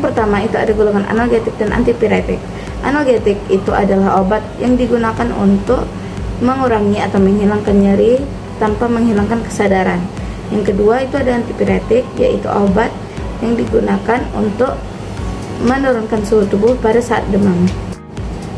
Yang pertama itu ada golongan analgetik dan antipiretik. Analgetik itu adalah obat yang digunakan untuk mengurangi atau menghilangkan nyeri tanpa menghilangkan kesadaran. Yang kedua itu ada antipiretik, yaitu obat yang digunakan untuk menurunkan suhu tubuh pada saat demam.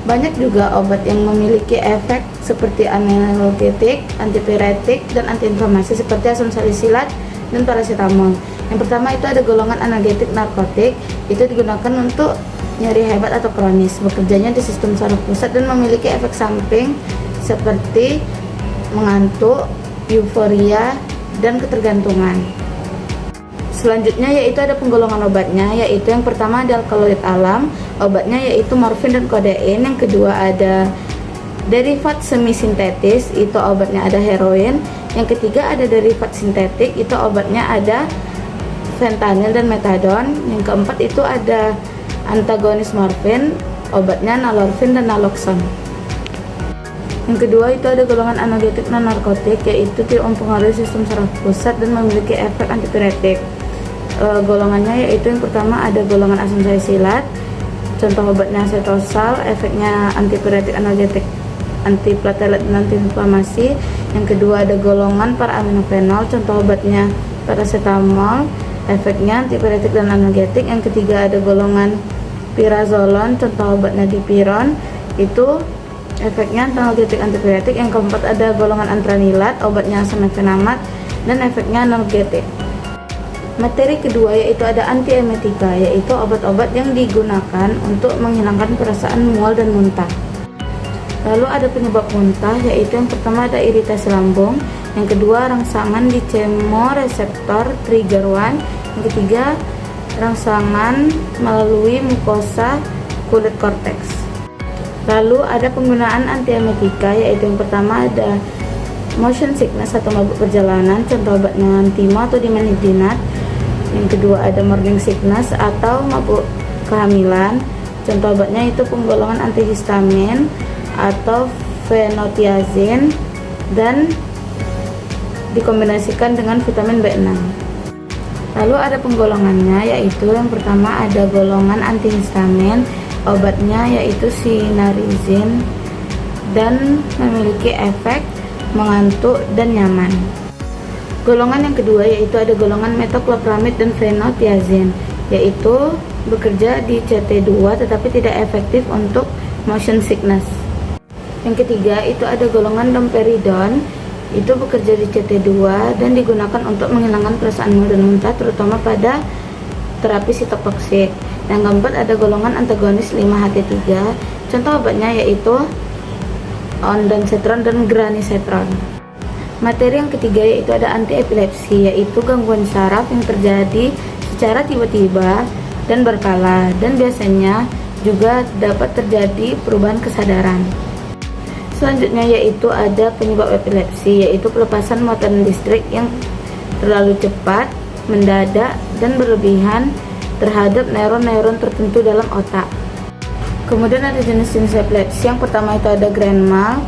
Banyak juga obat yang memiliki efek seperti analgetik, antipiretik, dan antiinflamasi seperti asam salisilat dan paracetamol. Yang pertama itu ada golongan analgetik narkotik, itu digunakan untuk nyeri hebat atau kronis, bekerjanya di sistem saraf pusat dan memiliki efek samping seperti mengantuk, euforia, dan ketergantungan. Selanjutnya yaitu ada penggolongan obatnya, yaitu yang pertama ada alkaloid alam, obatnya yaitu morfin dan kodein. Yang kedua ada derivat semi sintetis, itu obatnya ada heroin. Yang ketiga ada derivat sintetik, itu obatnya ada fentanyl dan metadon. Yang keempat itu ada antagonis morfin, obatnya nalorfin dan naloxon. Yang kedua itu ada golongan analgetik non narkotik, yaitu tidak mempengaruhi sistem saraf pusat dan memiliki efek antipiretik. Golongannya yaitu yang pertama ada golongan asam salisilat, contoh obatnya acetosal, efeknya antipiretik, analgetik, antiplatelet dan antiinflamasi. Yang kedua ada golongan paraminofenol, contoh obatnya paracetamol, efeknya antipiretik dan analgetik. Yang ketiga ada golongan pirazolon, contoh obatnya dipiron, itu efeknya analgetik antipiretik. Yang keempat ada golongan antranilat, obatnya asam mefenamat dan efeknya analgetik. Materi kedua yaitu ada antiemetika, yaitu obat-obat yang digunakan untuk menghilangkan perasaan mual dan muntah. Lalu ada penyebab muntah, yaitu yang pertama ada iritasi lambung, yang kedua rangsangan di chemoreseptor trigger 1, yang ketiga rangsangan melalui mukosa kulit korteks. Lalu ada penggunaan antiemetika, yaitu yang pertama ada motion sickness atau mabuk perjalanan, contoh obatnya antimo atau dimenhidinat. Yang kedua ada morning sickness atau mabuk kehamilan, contoh obatnya itu penggolongan antihistamin atau fenotiazin dan dikombinasikan dengan vitamin B6. Lalu ada penggolongannya, yaitu yang pertama ada golongan antihistamin, obatnya yaitu sinarizin dan memiliki efek mengantuk dan nyaman. Golongan yang kedua yaitu ada golongan metoclopramid dan fenotiazin, yaitu bekerja di CT2 tetapi tidak efektif untuk motion sickness. Yang ketiga itu ada golongan domperidon, itu bekerja di CT2 dan digunakan untuk menghilangkan perasaan mual dan muntah terutama pada terapi sitotoksik. Yang keempat ada golongan antagonis 5-HT3, contoh obatnya yaitu ondansetron dan granisetron. Materi yang ketiga yaitu ada antiepilepsi, yaitu gangguan saraf yang terjadi secara tiba-tiba dan berkala, dan biasanya juga dapat terjadi perubahan kesadaran. Selanjutnya yaitu ada penyebab epilepsi, yaitu pelepasan muatan listrik yang terlalu cepat, mendadak, dan berlebihan terhadap neuron-neuron tertentu dalam otak. Kemudian ada jenis-jenis epilepsi. Yang pertama itu ada grand mal,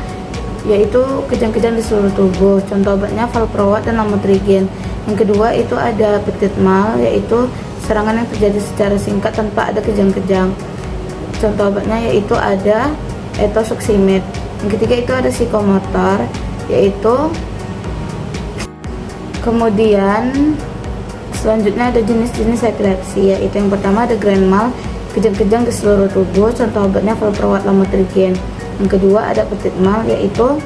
yaitu kejang-kejang di seluruh tubuh, contoh obatnya valproat dan lamotrigin. Yang kedua itu ada petit mal, yaitu serangan yang terjadi secara singkat tanpa ada kejang-kejang, contoh obatnya yaitu ada etosuximid. Yang ketiga itu ada psikomotor, yaitu kemudian selanjutnya ada jenis-jenis epilepsi, yaitu yang pertama ada grand mal, kejang-kejang di seluruh tubuh, contoh obatnya valproat, lamotrigin. Yang kedua ada petit mal, yaitu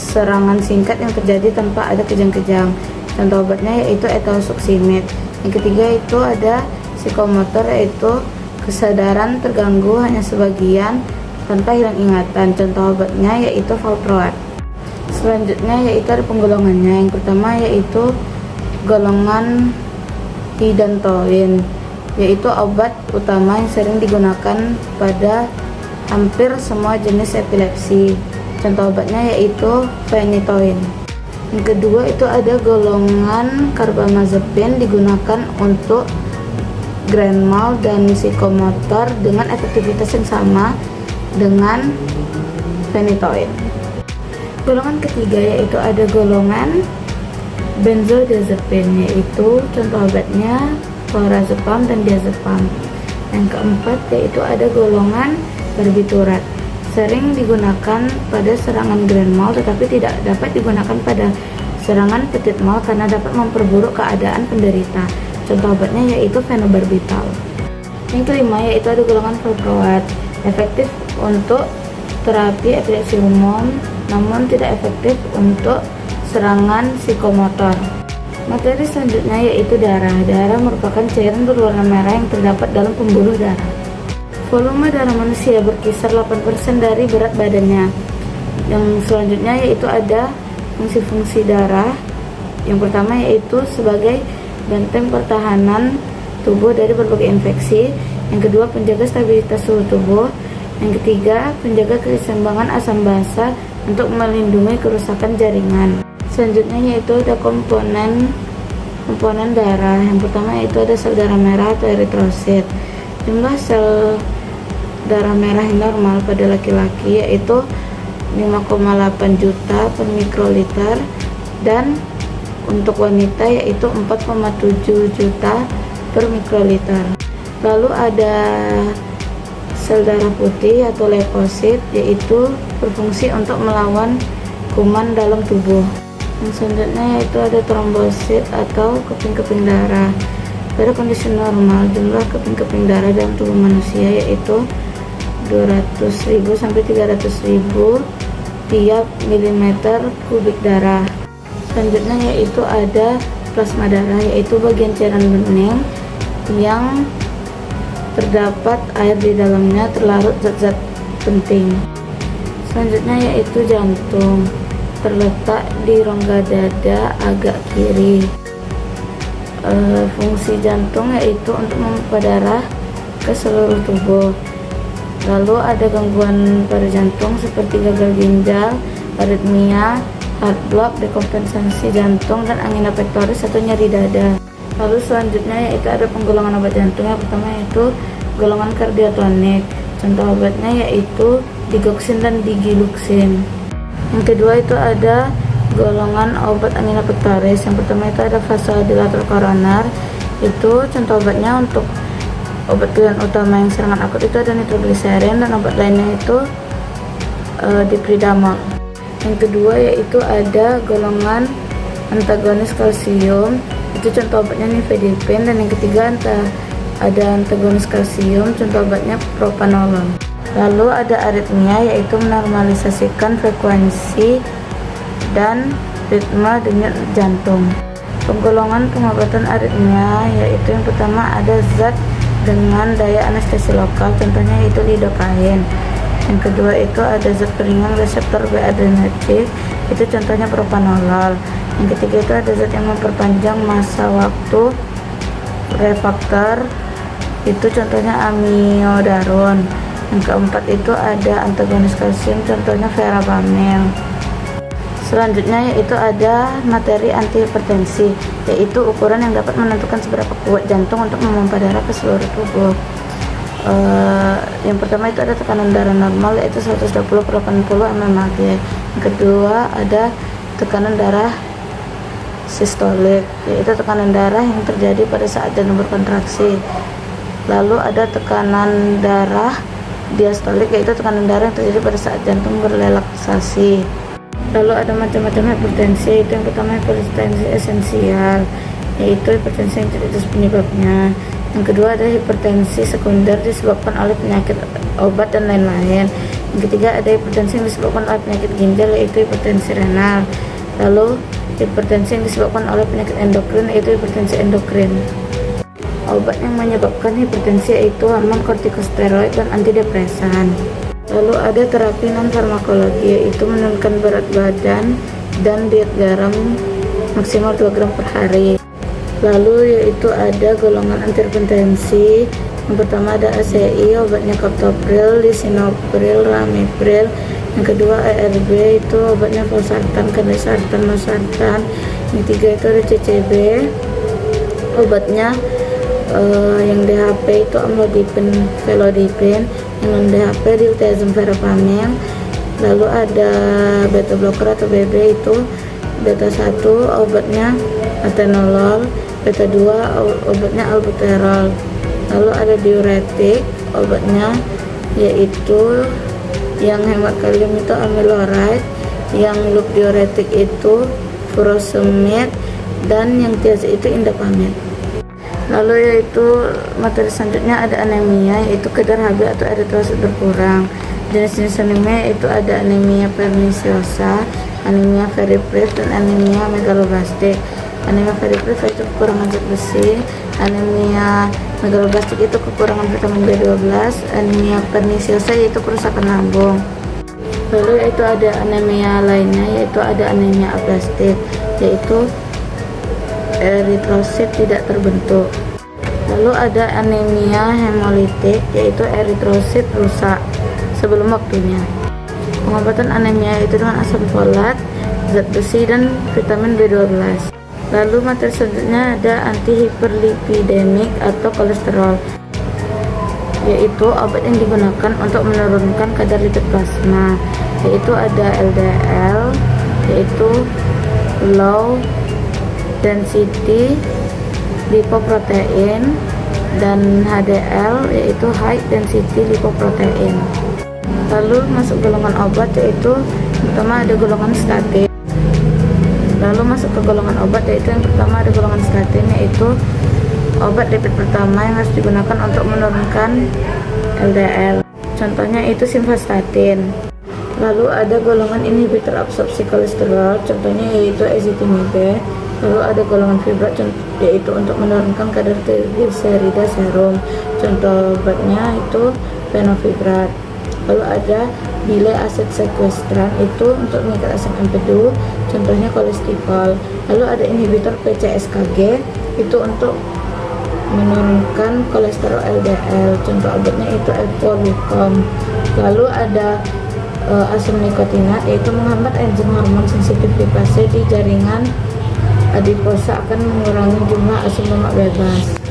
serangan singkat yang terjadi tanpa ada kejang-kejang, contoh obatnya yaitu etosuximid. Yang ketiga itu ada psikomotor, yaitu kesadaran terganggu hanya sebagian tanpa hilang ingatan, contoh obatnya yaitu valproat. Selanjutnya yaitu ada penggolongannya. Yang pertama yaitu golongan hidantoin, yaitu obat utama yang sering digunakan pada hampir semua jenis epilepsi, contoh obatnya yaitu phenytoin. Yang kedua itu ada golongan carbamazepine, digunakan untuk grand mal dan psikomotor dengan efektivitas yang sama dengan phenytoin. Golongan ketiga yaitu ada golongan benzodiazepine, yaitu contoh obatnya clorazepam dan diazepam. Yang keempat yaitu ada golongan barbiturat, sering digunakan pada serangan grand mal tetapi tidak dapat digunakan pada serangan petit mal karena dapat memperburuk keadaan penderita. Contoh obatnya yaitu fenobarbital. Yang kelima yaitu ada golongan valproat, efektif untuk terapi epilepsi umum namun tidak efektif untuk serangan psikomotor. Materi selanjutnya yaitu darah. Darah merupakan cairan berwarna merah yang terdapat dalam pembuluh darah. Volume darah manusia berkisar 8% dari berat badannya. Yang selanjutnya yaitu ada fungsi-fungsi darah. Yang pertama yaitu sebagai benteng pertahanan tubuh dari berbagai infeksi. Yang kedua, penjaga stabilitas suhu tubuh. Yang ketiga, penjaga keseimbangan asam basa untuk melindungi kerusakan jaringan. Selanjutnya yaitu ada komponen darah. Yang pertama yaitu ada sel darah merah atau eritrosit. Jumlah sel darah merah yang normal pada laki-laki yaitu 5,8 juta per mikroliter dan untuk wanita yaitu 4,7 juta per mikroliter. Lalu ada sel darah putih atau leukosit yaitu berfungsi untuk melawan kuman dalam tubuh. Yang selanjutnya yaitu ada trombosit atau keping-keping darah. Pada kondisi normal, jumlah keping-keping darah dalam tubuh manusia yaitu 200.000 sampai 300.000 tiap milimeter kubik darah. Selanjutnya yaitu ada plasma darah, yaitu bagian cairan bening yang terdapat air di dalamnya terlarut zat-zat penting. Selanjutnya yaitu jantung, terletak di rongga dada agak kiri. Fungsi jantung yaitu untuk memompa darah ke seluruh tubuh. Lalu ada gangguan pada jantung seperti gagal ginjal, aritmia, heart block, dekompensasi jantung, dan angina pectoris atau nyeri dada. Lalu selanjutnya yaitu ada penggolongan obat jantung. Yang pertama yaitu golongan kardiotonik. Contoh obatnya yaitu digoxin dan digiluxin. Yang kedua itu ada golongan obat angina pectoris. Yang pertama itu ada vasodilator koroner. Itu contoh obatnya untuk obat pilihan utama yang serangan akut itu ada nitrogliserin, dan obat lainnya itu dipridamol. Yang kedua yaitu ada golongan antagonis kalsium. Itu contoh obatnya nifedipin. Dan yang ketiga ada antagonis kalsium, contoh obatnya propanolol. Lalu ada aritmia, yaitu menormalisasikan frekuensi dan ritme denyut jantung. Penggolongan pengobatan aritmia yaitu yang pertama ada zat dengan daya anestesi lokal, contohnya yaitu lidocaine. Yang kedua itu ada zat peringan reseptor B-adrenergic, itu contohnya propanolol. Yang ketiga itu ada zat yang memperpanjang masa waktu refaktor, itu contohnya amiodarone. Yang keempat itu ada antagonis kalsium, contohnya verapamil. Selanjutnya yaitu ada materi antihipertensi, yaitu ukuran yang dapat menentukan seberapa kuat jantung untuk memompa darah ke seluruh tubuh. Yang pertama itu ada tekanan darah normal yaitu 120/80 mmHg. Yang kedua ada tekanan darah sistolik, yaitu tekanan darah yang terjadi pada saat jantung berkontraksi. Lalu ada tekanan darah diastolik, yaitu tekanan darah yang terjadi pada saat jantung berrelaksasi. Lalu ada macam-macam hipertensi, yaitu yang pertama hipertensi esensial, yaitu hipertensi yang tidak jelas penyebabnya. Yang kedua ada hipertensi sekunder disebabkan oleh penyakit obat dan lain-lain. Yang ketiga ada hipertensi yang disebabkan oleh penyakit ginjal, yaitu hipertensi renal. Lalu hipertensi yang disebabkan oleh penyakit endokrin, yaitu hipertensi endokrin. Obat yang menyebabkan hipertensi yaitu hormon kortikosteroid dan antidepresan. Lalu ada terapi non farmakologi, yaitu menurunkan berat badan dan diet garam maksimal 2 gram per hari. Lalu yaitu ada golongan antihipertensi. Yang pertama ada ACI, obatnya captopril, lisinopril, ramipril. Yang kedua ARB, itu obatnya valsartan, kandesartan, losartan. Yang ketiga itu ada CCB, obatnya yang DHP itu amlodipin, velodipin. Yang non DHP diltiazem verapamil. Lalu ada beta blocker atau BB, itu beta 1, obatnya atenolol. beta 2 obatnya albuterol. Lalu ada diuretik, obatnya yaitu yang hemat kalium itu amiloride, yang loop diuretik itu furosemide, dan yang tiaz itu indapamide. Lalu yaitu materi selanjutnya ada anemia, yaitu kadar Hb atau eritrosit berkurang. Jenis-jenis anemia itu ada anemia perniciosa, anemia feriprif, dan anemia megaloblastik. Anemia feriprif itu kekurangan zat besi, anemia megaloblastik itu kekurangan vitamin B12, anemia perniciosa yaitu kerusakan lambung. Lalu yaitu ada anemia lainnya, yaitu ada anemia aplastik, yaitu eritrosit tidak terbentuk. Lalu ada anemia hemolitik, yaitu eritrosit rusak sebelum waktunya. Pengobatan anemia itu dengan asam folat, zat besi, dan vitamin B12. Lalu materi selanjutnya ada antihiperlipidemik atau kolesterol, yaitu obat yang digunakan untuk menurunkan kadar lipid plasma, yaitu ada LDL, yaitu low density lipoprotein, dan HDL, yaitu high density lipoprotein. Lalu masuk golongan obat, yaitu pertama ada golongan statin. Lalu masuk ke golongan obat, yaitu yang pertama ada golongan statin, yaitu obat lipid pertama yang harus digunakan untuk menurunkan LDL. Contohnya itu simvastatin. Lalu ada golongan inhibitor absorpsi kolesterol, contohnya yaitu ezetimibe. Lalu ada golongan fibrat, yaitu untuk menurunkan kadar trigliserida serum. Contoh obatnya itu fenofibrat. Lalu ada bile acid sequestran, itu untuk mengikat asam empedu, contohnya kolesterol. Lalu ada inhibitor PCSKG, itu untuk menurunkan kolesterol LDL, contoh obatnya itu evolucom. Lalu ada asam nikotinat, yaitu menghambat enzim hormon sensitif lipase di jaringan adiposa, akan mengurangi jumlah asam lemak bebas.